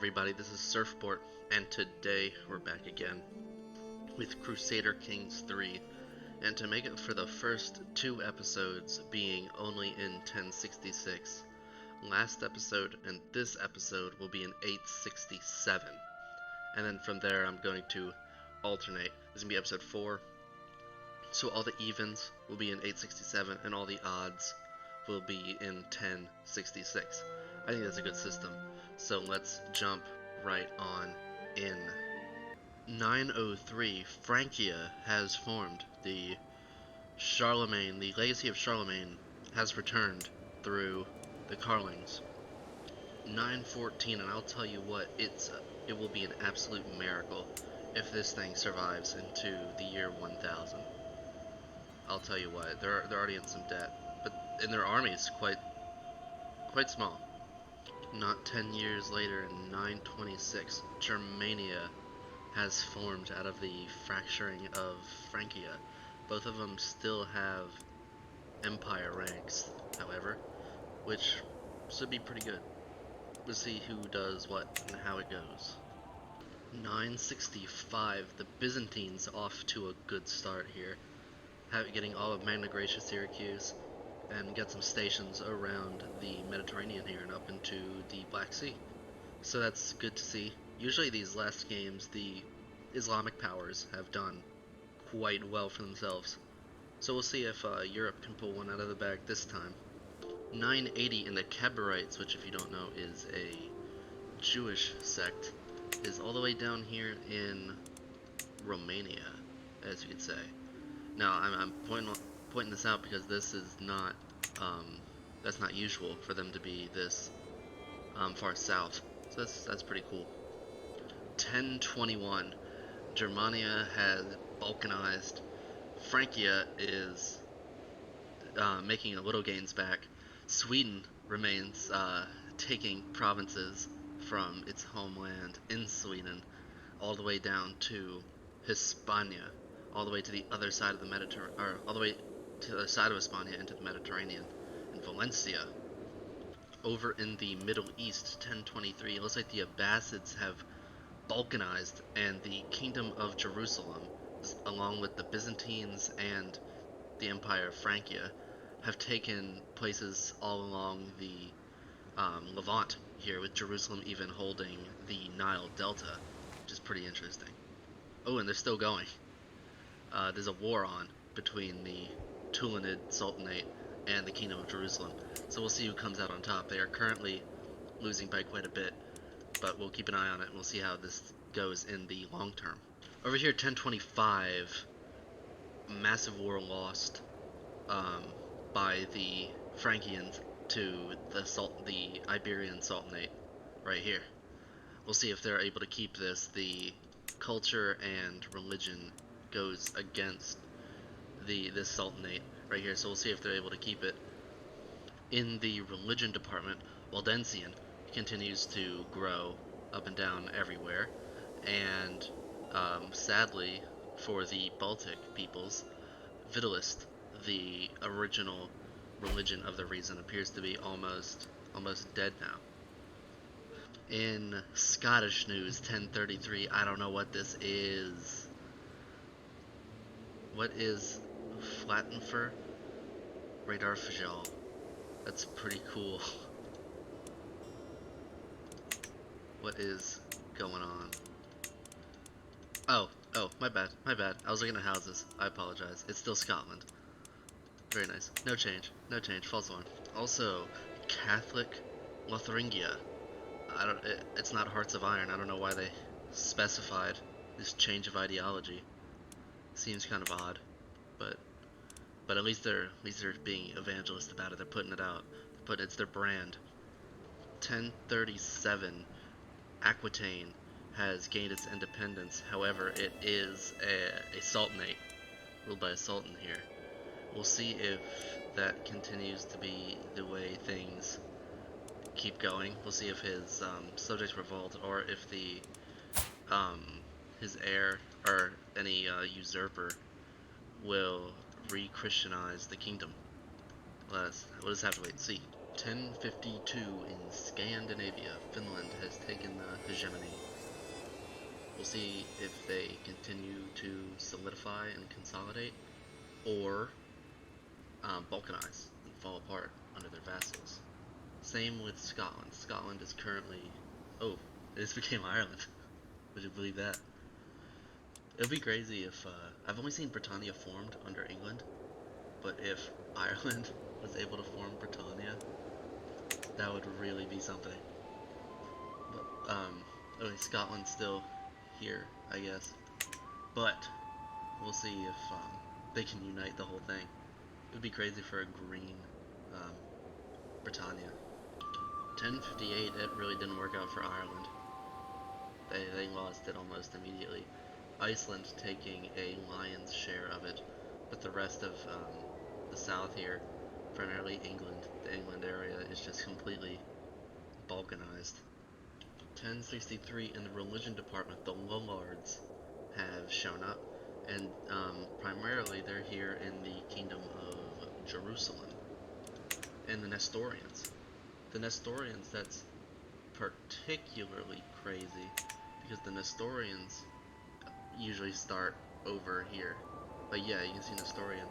Everybody, this is Surfport, and today we're back again with Crusader Kings 3, and to make it for the first two episodes being only in 1066. Last episode and this episode will be in 867, and then from there I'm going to alternate. This is going to be episode 4, so all the evens will be in 867, and all the odds will be in 1066. I think that's a good system. So let's jump right on in. 903, Francia has formed. The legacy of Charlemagne has returned through the Carlings. 914, and I'll tell you what, it will be an absolute miracle if this thing survives into the year 1000. I'll tell you what, they're already in some debt, and their army is quite small. Not 10 years later, in 926, Germania has formed out of the fracturing of Francia. Both of them still have empire ranks, however, which should be pretty good. We'll see who does what and how it goes. 965, the Byzantines off to a good start here, getting all of Magna Graecia, Syracuse, and get some stations around the Mediterranean here and up into the Black Sea. So that's good to see. Usually these last games, the Islamic powers have done quite well for themselves. So we'll see if Europe can pull one out of the bag this time. 980 in the Kebarites, which if you don't know is a Jewish sect, is all the way down here in Romania, as you could say. Now I'm pointing this out because this is not that's not usual for them to be this far south. So that's pretty cool. 1021, Germania has Balkanized. Francia is making a little gains back. Sweden remains taking provinces from its homeland in Sweden all the way down to Hispania, all the way to the other side of the Mediterranean, or all the way to the other side of Hispania into the Mediterranean, and Valencia. Over in the Middle East, 1023, it looks like the Abbasids have Balkanized, and the Kingdom of Jerusalem, along with the Byzantines and the Empire of Francia, have taken places all along the Levant here, with Jerusalem even holding the Nile Delta, which is pretty interesting. Oh, and they're still going. There's a war on between the Tulanid Sultanate and the Kingdom of Jerusalem. So we'll see who comes out on top. They are currently losing by quite a bit, but we'll keep an eye on it and we'll see how this goes in the long term. Over here, 1025, massive war lost by the Frankians to the Iberian Sultanate right here. We'll see if they're able to keep this. The culture and religion goes against this Sultanate right here, so we'll see if they're able to keep it. In the religion department, Waldensian continues to grow up and down everywhere, and sadly for the Baltic peoples, Vitalist, the original religion of the region, appears to be almost dead now. In Scottish news, 1033, I don't know what this is. What is Flattenfer? Radar Fajal. That's pretty cool. What is going on? Oh, my bad. I was looking at houses. I apologize. It's still Scotland. Very nice. No change. False alarm. Also, Catholic Lotharingia. It's not Hearts of Iron. I don't know why they specified this change of ideology. Seems kind of odd, but at least they're being evangelist about it. They're putting it out. But it's their brand. 1037, Aquitaine has gained its independence. However, it is a sultanate ruled by a sultan here. We'll see if that continues to be the way things keep going. We'll see if his subjects revolt, or if his heir or any usurper will re-Christianize the kingdom. We'll just have to wait and see. 1052 in Scandinavia, Finland has taken the hegemony. We'll see if they continue to solidify and consolidate, or balkanize and fall apart under their vassals. Same with Scotland. Scotland is currently... Oh, it just became Ireland. Would you believe that? It would be crazy if... I've only seen Britannia formed under England, but if Ireland was able to form Britannia, that would really be something. But, okay, Scotland's still here, I guess. But, we'll see if they can unite the whole thing. It would be crazy for a green um, Britannia. 1058, it really didn't work out for Ireland. They lost it almost immediately. Iceland taking a lion's share of it, but the rest of the south here, primarily England, the England area, is just completely balkanized. 1063, in the religion department, the Lollards have shown up, and primarily they're here in the kingdom of Jerusalem. And the Nestorians. The Nestorians, that's particularly crazy, because the Nestorians usually start over here. But yeah, you can see Nestorian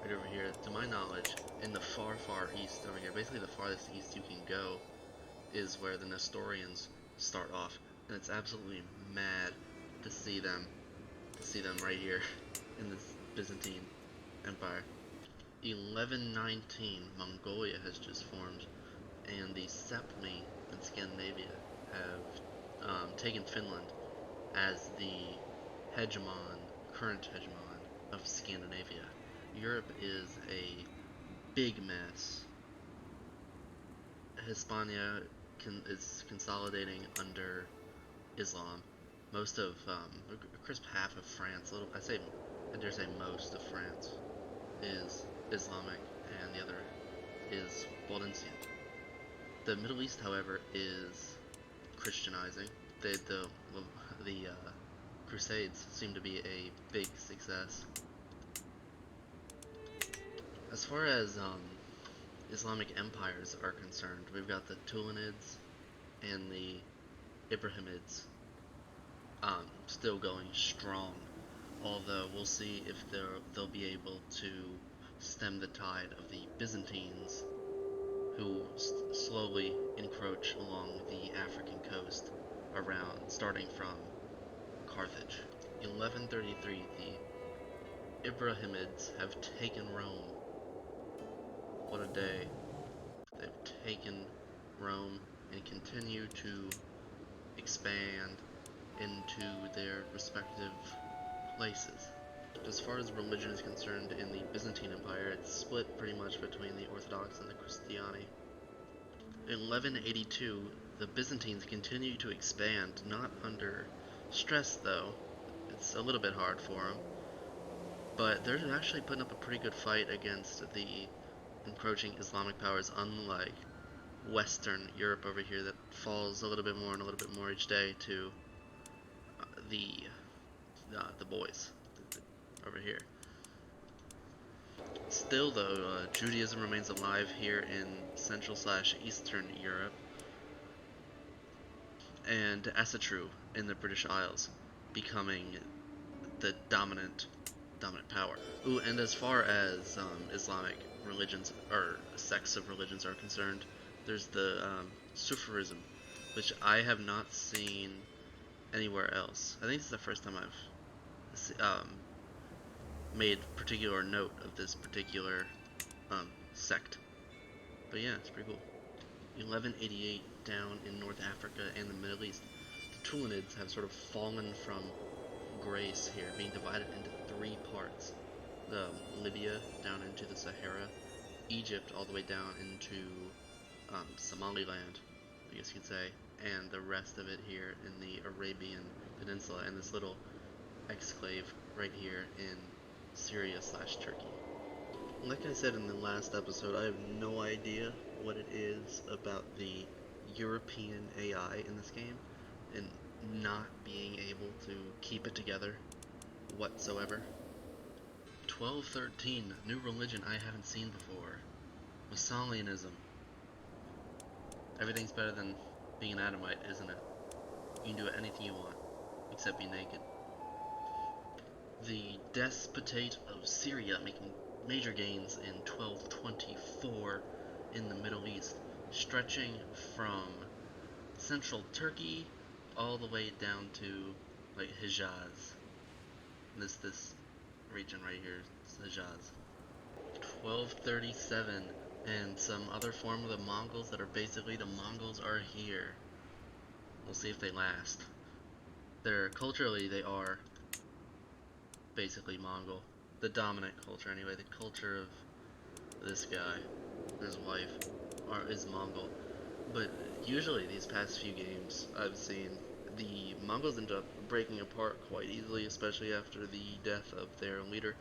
right over here. To my knowledge, in the far, far east over here, basically the farthest east you can go, is where the Nestorians start off. And it's absolutely mad to see them right here in this Byzantine Empire. 1119, Mongolia has just formed, and the Sepmi in Scandinavia have taken Finland as the current hegemon of Scandinavia. Europe is a big mess. Hispania is consolidating under Islam. Most of, a crisp half of France, I dare say most of France is Islamic, and the other is Waldensian. The Middle East, however, is Christianizing. The Crusades seem to be a big success. As far as Islamic empires are concerned, we've got the Tulunids and the Ibrahimids still going strong. Although we'll see if they'll be able to stem the tide of the Byzantines, who slowly encroach along the African coast, starting from Carthage. 1133, the Ibrahimids have taken Rome. What a day. They've taken Rome and continue to expand into their respective places. As far as religion is concerned, in the Byzantine Empire, it's split pretty much between the Orthodox and the Christiani. In 1182, the Byzantines continue to expand, not under stress though. It's a little bit hard for them, but they're actually putting up a pretty good fight against the encroaching Islamic powers, unlike Western Europe over here that falls a little bit more and a little bit more each day to the boys over here. Still though, Judaism remains alive here in Central/Eastern Europe, and Asatru in the British Isles becoming the dominant power. Ooh, and as far as Islamic religions, or sects of religions are concerned, there's the Sufism, which I have not seen anywhere else. I think this is the first time I've made particular note of this particular sect. But yeah, it's pretty cool. 1188, down in North Africa and the Middle East, the Tulunids have sort of fallen from grace here, being divided into three parts. Libya down into the Sahara, Egypt all the way down into Somaliland, I guess you could say, and the rest of it here in the Arabian Peninsula, and this little exclave right here in Syria/Turkey. Like I said in the last episode, I have no idea what it is about the European AI in this game and not being able to keep it together whatsoever. 1213, new religion I haven't seen before. Massalianism. Everything's better than being an Adamite, isn't it? You can do anything you want, except be naked. The Despotate of Syria making major gains in 1224 in the Middle East, stretching from central Turkey all the way down to like Hijaz. This region right here, Hijaz. 1237 and some other form of the Mongols that are basically the Mongols are here. We'll see if they last. They're culturally they are basically Mongol. The dominant culture anyway, the culture of this guy, his wife, is Mongol. But usually these past few games I've seen, the Mongols end up breaking apart quite easily, especially after the death of their leader.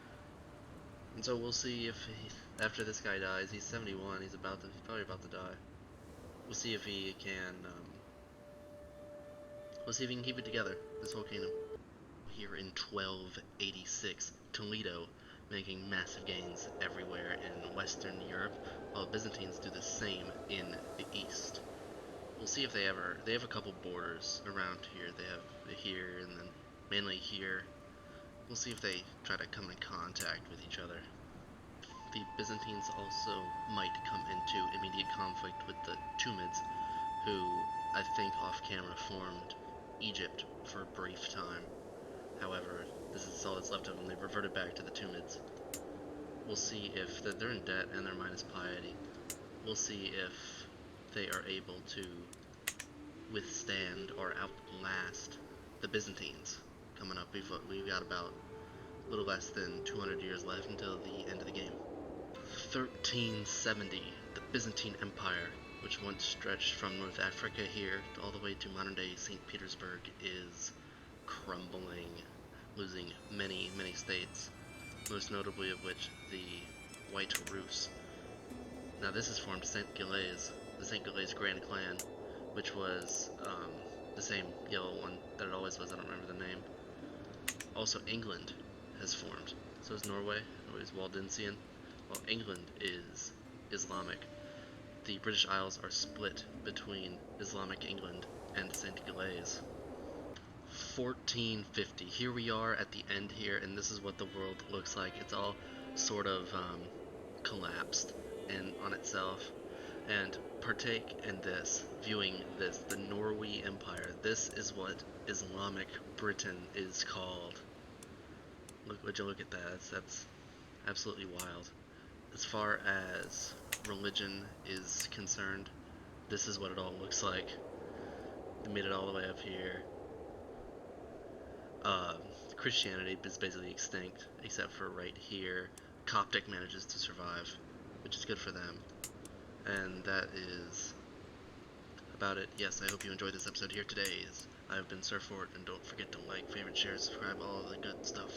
And so we'll see if after this guy dies, he's 71, he's probably about to die. We'll see if he can, we'll see if he can keep it together, this whole kingdom. Here in 1286, Toledo making massive gains everywhere in Western Europe, while Byzantines do the same in the East. We'll see if they have a couple borders around here. They have here and then mainly here. We'll see if they try to come in contact with each other. The Byzantines also might come into immediate conflict with the Tumids, who I think off camera formed Egypt for a brief time. However, this is all that's left of them. They've reverted back to the Tumids. We'll see if they're in debt and they're minus piety. We'll see if they are able to withstand or outlast the Byzantines. Coming up, we've got about a little less than 200 years left until the end of the game. 1370, the Byzantine Empire, which once stretched from North Africa here all the way to modern-day St. Petersburg, is crumbling, losing many, many states, most notably of which the White Rus. Now this has formed St. Gilles, the St. Gilles Grand Clan, which was the same yellow one that it always was, I don't remember the name. Also England has formed, so is Norway, Norway's Waldensian, while England is Islamic. The British Isles are split between Islamic England and St. Gilles. 1450. Here we are at the end here, and this is what the world looks like. It's all sort of collapsed in on itself. And partake in this, viewing this, the Norway Empire. This is what Islamic Britain is called. Would you look at that? That's absolutely wild. As far as religion is concerned, this is what it all looks like. They made it all the way up here. Christianity is basically extinct, except for right here. Coptic manages to survive, which is good for them. And that is about it. Yes, I hope you enjoyed this episode here today. I've been Surfort, and don't forget to like, favorite, share, subscribe, all of the good stuff.